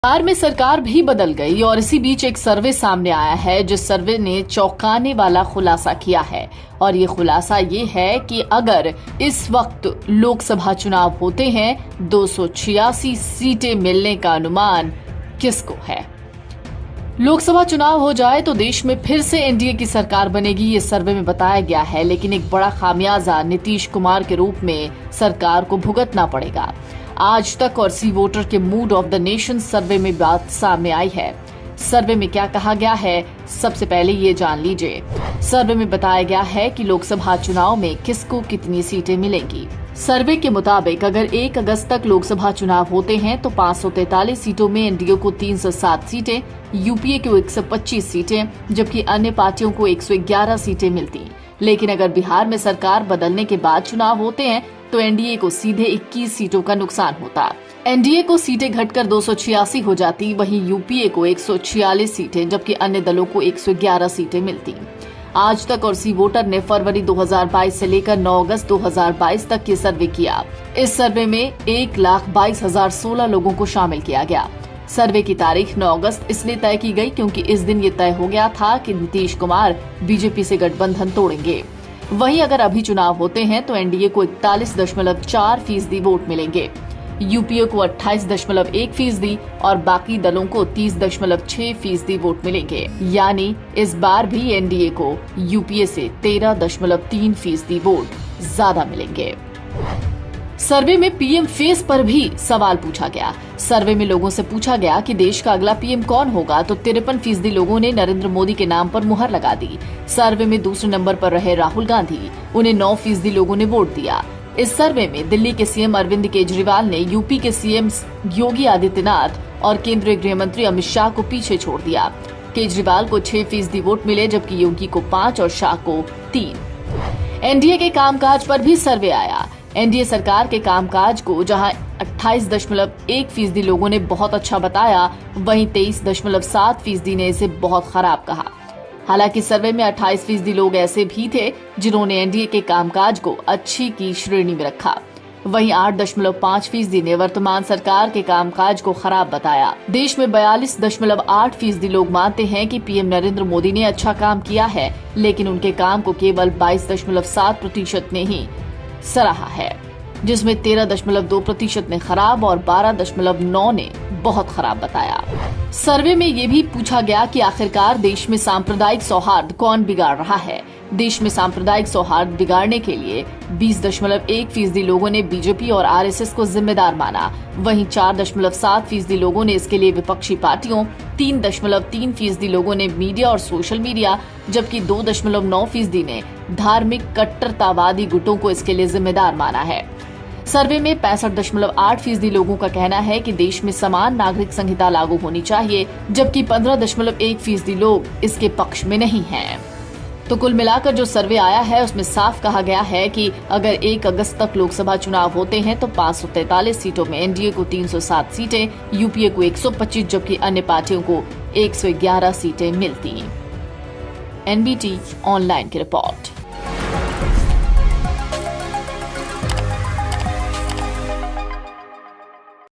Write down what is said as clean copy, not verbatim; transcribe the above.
बिहार में सरकार भी बदल गई और इसी बीच एक सर्वे सामने आया है जिस सर्वे ने चौंकाने वाला खुलासा किया है। और ये खुलासा ये है कि अगर इस वक्त लोकसभा चुनाव होते हैं 286 सीटें मिलने का अनुमान किसको है। लोकसभा चुनाव हो जाए तो देश में फिर से एनडीए की सरकार बनेगी, ये सर्वे में बताया गया है। लेकिन एक बड़ा खामियाजा नीतीश कुमार के रूप में सरकार को भुगतना पड़ेगा। आज तक और सी वोटर के मूड ऑफ द नेशन सर्वे में बात सामने आई है। सर्वे में क्या कहा गया है, सबसे पहले ये जान लीजिए। सर्वे में बताया गया है कि लोकसभा चुनाव में किसको कितनी सीटें मिलेंगी। सर्वे के मुताबिक अगर 1 अगस्त तक लोकसभा चुनाव होते हैं तो 543 सीटों में एनडीए को 307 सीटें, यूपीए को 125 सीटें, जबकि अन्य पार्टियों को 111 सीटें मिलती। लेकिन अगर बिहार में सरकार बदलने के बाद चुनाव होते हैं तो एनडीए को सीधे 21 सीटों का नुकसान होता। एनडीए को सीटें घटकर 286 हो जाती, वहीं यूपीए को 146 सीटें, जबकि अन्य दलों को 111 सीटें मिलती। आज तक और सी वोटर ने फरवरी 2022 से लेकर 9 अगस्त 2022 तक ये सर्वे किया। इस सर्वे में 1,22,016 लोगों को शामिल किया गया। सर्वे की तारीख 9 अगस्त इसलिए तय की गई क्योंकि इस दिन ये तय हो गया था कि नीतीश कुमार बीजेपी से गठबंधन तोड़ेंगे। वहीं अगर अभी चुनाव होते हैं तो एनडीए को 41.4% वोट मिलेंगे, यूपीए को 28.1% और बाकी दलों को 30.6% वोट मिलेंगे। यानी इस बार भी एनडीए को यूपीए से 13.3% वोट ज्यादा मिलेंगे। सर्वे में पीएम फेस पर भी सवाल पूछा गया। सर्वे में लोगों से पूछा गया कि देश का अगला पीएम कौन होगा तो 53% लोगों ने नरेंद्र मोदी के नाम पर मुहर लगा दी। सर्वे में दूसरे नंबर पर रहे राहुल गांधी, उन्हें 9% लोगों ने वोट दिया। इस सर्वे में दिल्ली के सीएम अरविंद केजरीवाल ने यूपी के सीएम योगी आदित्यनाथ और केंद्रीय गृह मंत्री अमित शाह को पीछे छोड़ दिया। केजरीवाल को 6% वोट मिले, जबकि योगी को 5 और शाह को 3। एनडीए के कामकाज पर भी सर्वे आया। एनडीए सरकार के कामकाज को जहां 28.1% लोगों ने बहुत अच्छा बताया, वहीं 23.7% ने इसे बहुत खराब कहा। हालांकि सर्वे में 28% लोग ऐसे भी थे जिन्होंने एनडीए के कामकाज को अच्छी की श्रेणी में रखा। वहीं 8.5% ने वर्तमान सरकार के कामकाज को खराब बताया। देश में 42.8% लोग मानते हैं कि पीएम नरेंद्र मोदी ने अच्छा काम किया है, लेकिन उनके काम को केवल 22.7% ने ही सराहा है, जिसमें 13.2% ने खराब और 12.9% ने बहुत खराब बताया। सर्वे में ये भी पूछा गया कि आखिरकार देश में सांप्रदायिक सौहार्द कौन बिगाड़ रहा है। देश में सांप्रदायिक सौहार्द बिगाड़ने के लिए 20.1% लोगों ने बीजेपी और आरएसएस को जिम्मेदार माना। वहीं 4.7% लोगों ने इसके लिए विपक्षी पार्टियों, 3.3% लोगों ने मीडिया और सोशल मीडिया, जबकि 2.9% ने धार्मिक कट्टरतावादी गुटों को इसके लिए जिम्मेदार माना है। सर्वे में 65.8% लोगों का कहना है कि देश में समान नागरिक संहिता लागू होनी चाहिए, जबकि 15.1% लोग इसके पक्ष में नहीं हैं। तो कुल मिलाकर जो सर्वे आया है उसमें साफ कहा गया है कि अगर 1 अगस्त तक लोकसभा चुनाव होते हैं तो 543 सीटों में एनडीए को 307 सीटें, यूपीए को 125, जबकि अन्य पार्टियों को 111 सीटें मिलती। एनबीटी ऑनलाइन की रिपोर्ट।